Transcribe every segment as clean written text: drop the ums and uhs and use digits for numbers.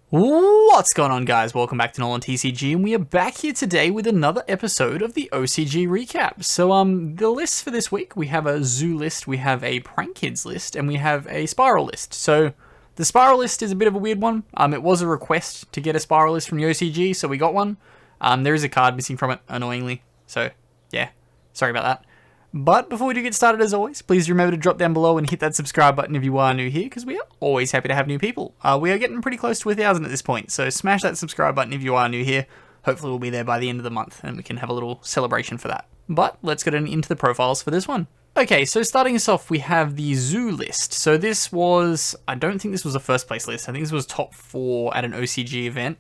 What's going on, guys? Welcome back to NolanTCG, and we are back here today with another episode of the OCG recap. So, the lists for this week, we have a Zoo list, we have a Prank Kids list, and we have a Spyral list. So, the Spyral list is a bit of a weird one. It was a request to get a Spyral list from the OCG, so we got one. There is a card missing from it, annoyingly. So, yeah, sorry about that. But before we do get started, as always, please remember to drop down below and hit that subscribe button if you are new here, because we are always happy to have new people. We are getting pretty close to 1,000 at this point, so smash that subscribe button if you are new here. Hopefully we'll be there by the end of the month, and we can have a little celebration for that. But let's get into the profiles for this one. Okay, so starting us off, we have the Zoo list. So this was, I don't think this was a first place list. I think this was top 4 at an OCG event.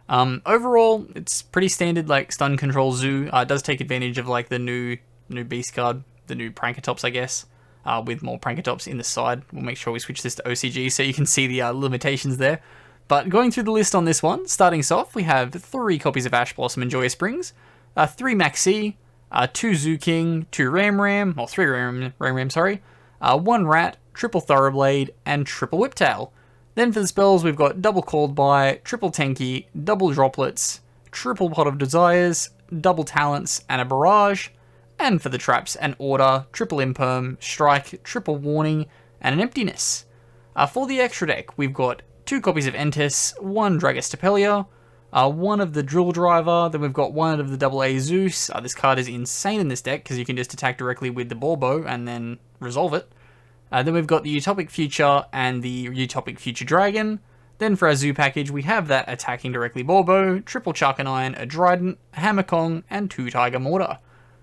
Overall, it's pretty standard, like stun control Zoo. It does take advantage of like the new beast card, the new Prankatops, I guess, with more Prankatops in the side. We'll make sure we switch this to OCG so you can see the limitations there. But going through the list on this one, starting us off, we have 3 copies of Ash Blossom and Joyous Springs, 3 Maxi, 2 Zoo King, 2 Ram Ram, or 3 Ram Ram, sorry, 1 Rat, triple Thoroughblade, and triple Whiptail. Then for the spells, we've got double Called By, triple Tenki, double Droplets, triple Pot of Desires, double Talents, and a Barrage. And for the traps, an Order, triple Imperm, Strike, triple Warning, and an Emptiness. For the extra deck, we've got 2 copies of Entis, 1 Dragostapelia, 1 of the Drill Driver, then we've got 1 of the Double A Zeus. This card is insane in this deck because you can just attack directly with the Borbo and then resolve it. Then we've got the Utopic Future and the Utopic Future Dragon. Then for our Zoo package, we have that attacking directly Borbo, triple Charcanine, a Dryden, a Hammerkong, and 2 Tiger Mortar.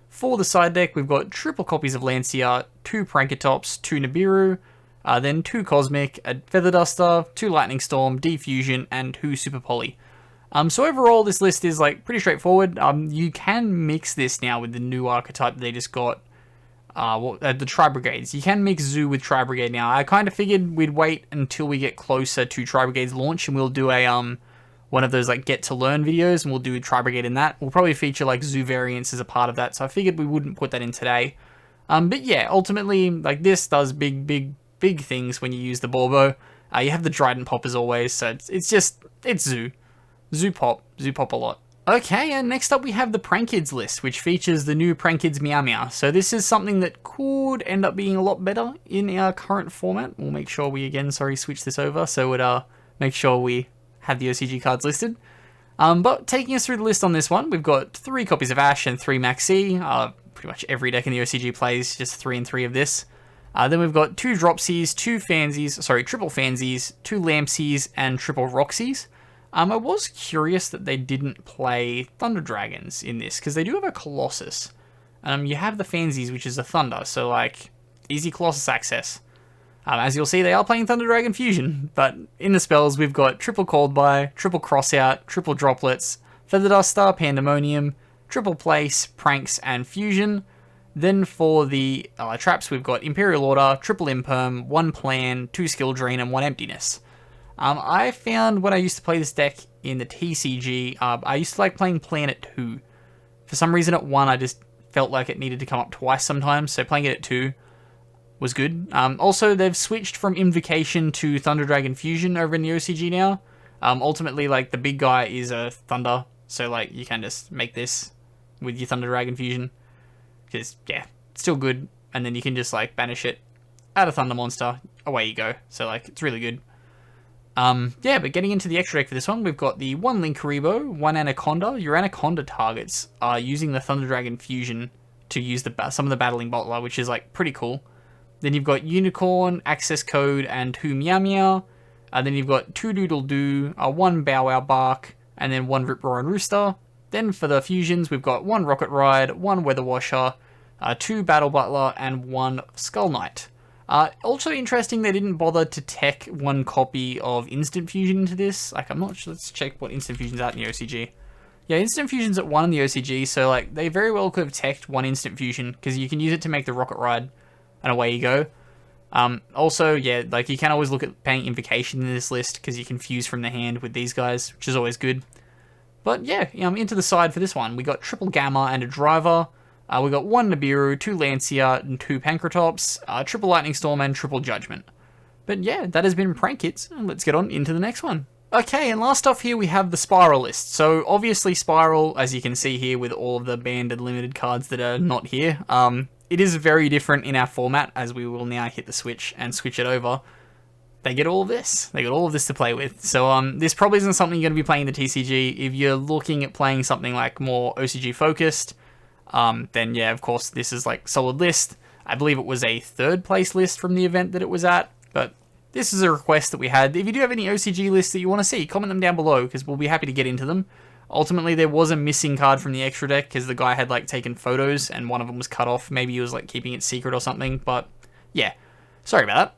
For the side deck, we've got triple copies of Lancia, 2 Prankatops, 2 Nibiru, then 2 Cosmic, a Feather Duster, 2 Lightning Storm, Defusion, and 2 Super Poly. So overall, this list is like pretty straightforward. You can mix this now with the new archetype that they just got, the Tri-Brigades. You can mix Zoo with Tri-Brigade now. I kind of figured we'd wait until we get closer to Tri-Brigade's launch, and we'll do a one of those like get to learn videos, and we'll do Tri-Brigade in that. We'll probably feature like Zoo variants as a part of that, so I figured we wouldn't put that in today. But yeah, ultimately, like this does big things when you use the Borbo. You have the Dryden Pop as always, so it's Zoo. Zoo Pop a lot. Okay, and next up we have the Prank Kids list, which features the new Prank Kids Meow Meow. So this is something that could end up being a lot better in our current format. We'll make sure we, again, switch this over, so it make sure we have the OCG cards listed. But taking us through the list on this one, we've got 3 copies of Ash and 3 Maxi. Pretty much every deck in the OCG plays just 3 and 3 of this. Then we've got 2 Dropsies, 2 triple Fansies, 2 Lampsies, and triple Roxies. I was curious that they didn't play Thunder Dragons in this, because they do have a Colossus. You have the Fansies, which is a Thunder, so like, easy Colossus access. As you'll see, they are playing Thunder Dragon Fusion, but in the spells, we've got triple Called By, triple Crossout, triple Droplets, Feather Duster, Pandemonium, triple Place, Pranks, and Fusion. Then for the traps, we've got Imperial Order, triple Imperm, 1 Plan, 2 Skill Drain, and 1 Emptiness. I found when I used to play this deck in the TCG, I used to like playing Plan at 2. For some reason at 1, I just felt like it needed to come up twice sometimes, so playing it at 2 was good. Also, they've switched from Invocation to Thunder Dragon Fusion over in the OCG now. Ultimately, like, the big guy is a Thunder, so, like, you can just make this with your Thunder Dragon Fusion. Because, yeah, it's still good, and then you can just, like, banish it, add a Thunder monster, away you go. So, like, it's really good. Yeah, but getting into the extra deck for this one, we've got the 1 Linkuriboh, 1 Anaconda. Your Anaconda targets are using the Thunder Dragon Fusion to use some of the Battling Bottler, which is, like, pretty cool. Then you've got Unicorn, Access Code, and 2 Meow Meow. Then you've got 2 Doodle Doo, 1 Bow Wow Bark, and then 1 Rip Roar and Rooster. Then for the fusions, we've got 1 Rocket Ride, 1 Weather Washer, 2 Battle Butler, and 1 Skull Knight. Also interesting, they didn't bother to tech 1 copy of Instant Fusion into this. Like, I'm not sure, let's check what Instant Fusion's at in the OCG. Yeah, Instant Fusion's at 1 in the OCG, so like, they very well could have teched 1 Instant Fusion, because you can use it to make the Rocket Ride. And away you go. Also, yeah, like you can always look at paying Invocation in this list because you can fuse from the hand with these guys, which is always good. But yeah, into the side for this one, we got triple Gamma and a Driver. We got 1 Nibiru, 2 Lancia, and 2 Pankratops, triple Lightning Storm, and triple Judgment. But yeah, that has been Prank Kids, and let's get on into the next one. Okay, and last off here we have the Spyral list. So obviously Spyral, as you can see here with all of the banned and limited cards that are not here, it is very different in our format, as we will now hit the switch and switch it over. They get all of this. They got all of this to play with. So this probably isn't something you're going to be playing the TCG. If you're looking at playing something like more OCG focused, then yeah, of course, this is like solid list. I believe it was a 3rd place list from the event that it was at, but this is a request that we had. If you do have any OCG lists that you want to see, comment them down below, because we'll be happy to get into them. Ultimately, there was a missing card from the extra deck, because the guy had like taken photos, and one of them was cut off. Maybe he was like keeping it secret or something, but yeah, sorry about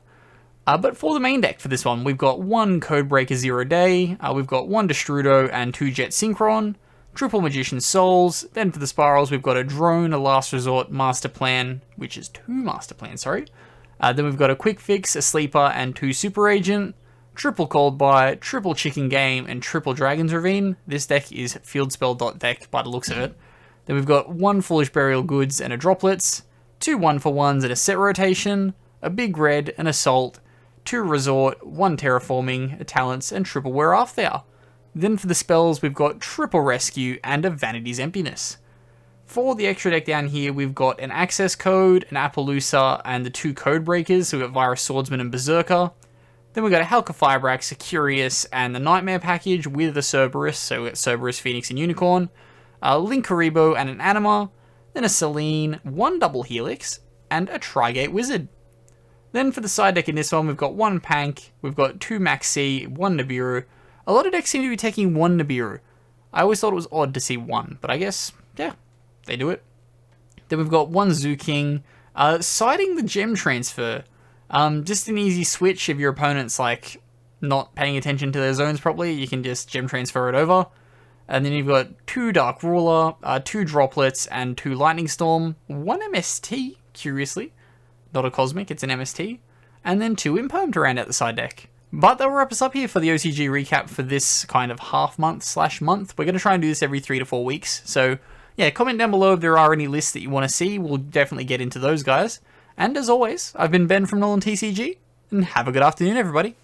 that. But for the main deck for this one, we've got 1 Codebreaker 0 Day, we've got 1 Destrudo and 2 Jet Synchron, triple Magician Souls. Then for the Spirals, we've got a Drone, a Last Resort, Master Plan, which is 2 Master Plans, sorry. Then we've got a Quick Fix, a Sleeper, and 2 Super Agent, triple Cold Buy, triple Chicken Game, and triple Dragon's Ravine. This deck is fieldspell.deck by the looks of it. Then we've got 1 Foolish Burial Goods and a Droplets, 2 1-for-1s and a set rotation, a Big Red, an Assault, 2 Resort, 1 Terraforming, a Talents, and triple Whereafter. Then for the spells, we've got triple Rescue and a Vanity's Emptiness. For the extra deck down here, we've got an Access Code, an Appaloosa, and the 2 Codebreakers, so we've got Virus Swordsman and Berserker. Then we've got a Halka Firebrax, a Curious, and the Nightmare package with a Cerberus, so we've got Cerberus, Phoenix, and Unicorn, a Linkuriboh and an Anima, then a Selene, 1 Double Helix, and a Trigate Wizard. Then for the side deck in this one, we've got 1 Pank, we've got 2 Maxi, 1 Nibiru. A lot of decks seem to be taking 1 Nibiru. I always thought it was odd to see 1, but I guess, yeah, they do it. Then we've got 1 Zoo King, citing the gem transfer. Just an easy switch if your opponent's like not paying attention to their zones properly, you can just gem transfer it over. And then you've got 2 Dark Ruler, 2 Droplets, and 2 Lightning Storm, 1 MST, curiously. Not a Cosmic, it's an MST. And then 2 Imperm to round out the side deck. But that'll wrap us up here for the OCG recap for this kind of half-month/month. We're going to try and do this every 3 to 4 weeks. So yeah, comment down below if there are any lists that you want to see. We'll definitely get into those guys. And as always, I've been Ben from NolanTCG, and have a good afternoon, everybody.